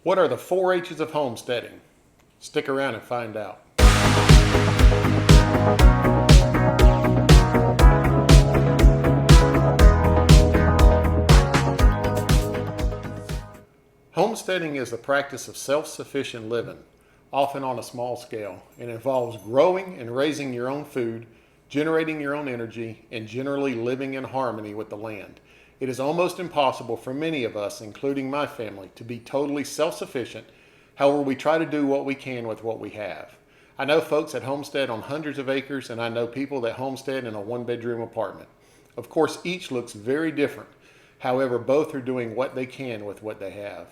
What are the 4-H's of homesteading? Stick around and find out. Homesteading is the practice of self-sufficient living, often on a small scale, and involves growing and raising your own food, generating your own energy, and generally living in harmony with the land. It is almost impossible for many of us, including my family, to be totally self-sufficient. However, we try to do what we can with what we have. I know folks that homestead on hundreds of acres, and I know people that homestead in a one-bedroom apartment. Of course, each looks very different. However, both are doing what they can with what they have.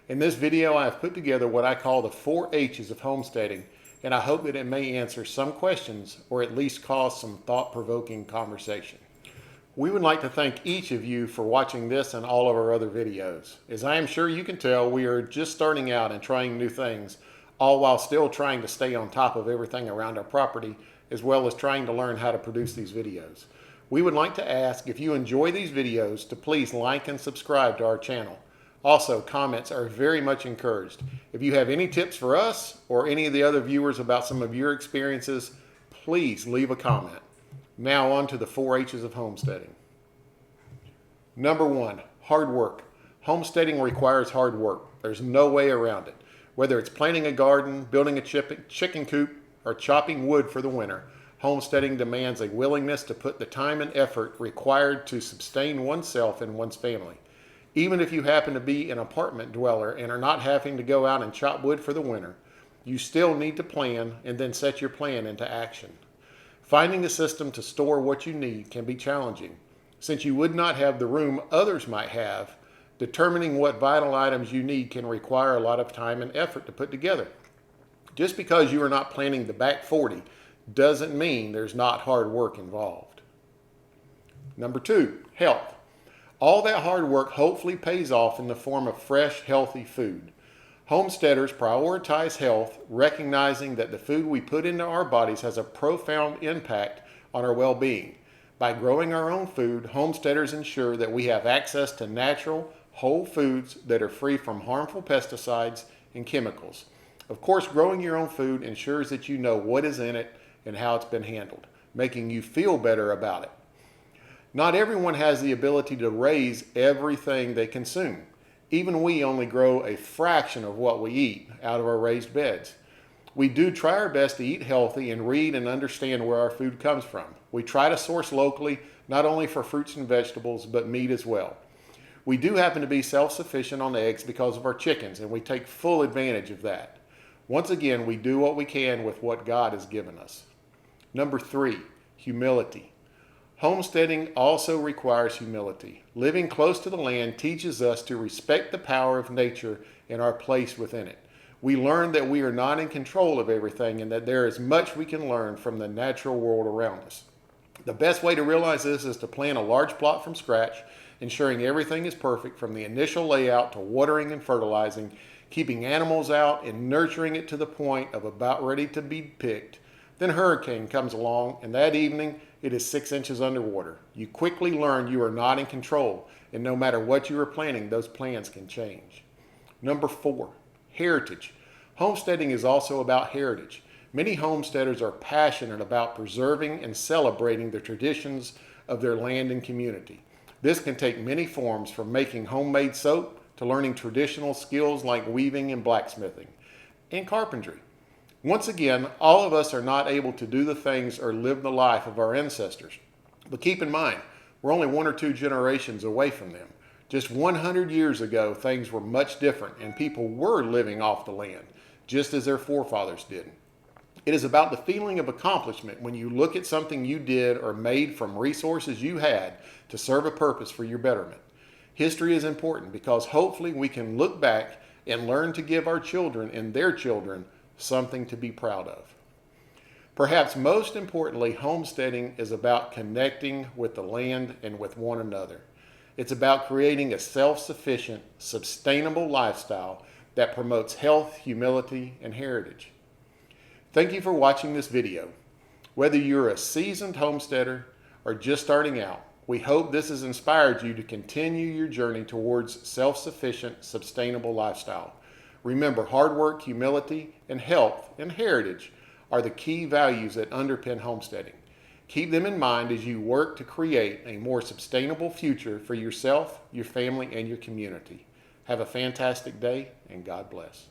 In this video, I have put together what I call the 4-H's of homesteading, and I hope that it may answer some questions or at least cause some thought-provoking conversation. We would like to thank each of you for watching this and all of our other videos. As I am sure you can tell, we are just starting out and trying new things, all while still trying to stay on top of everything around our property, as well as trying to learn how to produce these videos. We would like to ask if you enjoy these videos to please like and subscribe to our channel. Also, comments are very much encouraged. If you have any tips for us or any of the other viewers about some of your experiences, please leave a comment. Now on to the 4-H's of homesteading. Number 1, hard work. Homesteading requires hard work. There's no way around it. Whether it's planting a garden, building a chicken coop, or chopping wood for the winter, homesteading demands a willingness to put the time and effort required to sustain oneself and one's family. Even if you happen to be an apartment dweller and are not having to go out and chop wood for the winter, you still need to plan and then set your plan into action. Finding a system to store what you need can be challenging. Since you would not have the room others might have, determining what vital items you need can require a lot of time and effort to put together. Just because you are not planning the back 40 doesn't mean there's not hard work involved. Number 2, health. All that hard work hopefully pays off in the form of fresh, healthy food. Homesteaders prioritize health, recognizing that the food we put into our bodies has a profound impact on our well-being. By growing our own food, homesteaders ensure that we have access to natural, whole foods that are free from harmful pesticides and chemicals. Of course, growing your own food ensures that you know what is in it and how it's been handled, making you feel better about it. Not everyone has the ability to raise everything they consume. Even we only grow a fraction of what we eat out of our raised beds. We do try our best to eat healthy and read and understand where our food comes from. We try to source locally, not only for fruits and vegetables, but meat as well. We do happen to be self-sufficient on eggs because of our chickens, and we take full advantage of that. Once again, we do what we can with what God has given us. Number 3, humility. Homesteading also requires humility. Living close to the land teaches us to respect the power of nature and our place within it. We learn that we are not in control of everything and that there is much we can learn from the natural world around us. The best way to realize this is to plan a large plot from scratch, ensuring everything is perfect from the initial layout to watering and fertilizing, keeping animals out and nurturing it to the point of about ready to be picked. Then a hurricane comes along, and that evening it is 6 inches underwater. You quickly learn you are not in control, and no matter what you are planning, those plans can change. Number 4, heritage. Homesteading is also about heritage. Many homesteaders are passionate about preserving and celebrating the traditions of their land and community. This can take many forms, from making homemade soap to learning traditional skills like weaving and blacksmithing, and carpentry. Once again, all of us are not able to do the things or live the life of our ancestors. But keep in mind, we're only 1 or 2 generations away from them. Just 100 years ago, things were much different and people were living off the land, just as their forefathers did. It is about the feeling of accomplishment when you look at something you did or made from resources you had to serve a purpose for your betterment. History is important because hopefully we can look back and learn to give our children and their children something to be proud of. Perhaps most importantly, homesteading is about connecting with the land and with one another. It's about creating a self-sufficient, sustainable lifestyle that promotes health, humility, and heritage. Thank you for watching this video. Whether you're a seasoned homesteader or just starting out, we hope this has inspired you to continue your journey towards self-sufficient, sustainable lifestyle. Remember, hard work, humility, and health and heritage are the key values that underpin homesteading. Keep them in mind as you work to create a more sustainable future for yourself, your family, and your community. Have a fantastic day, and God bless.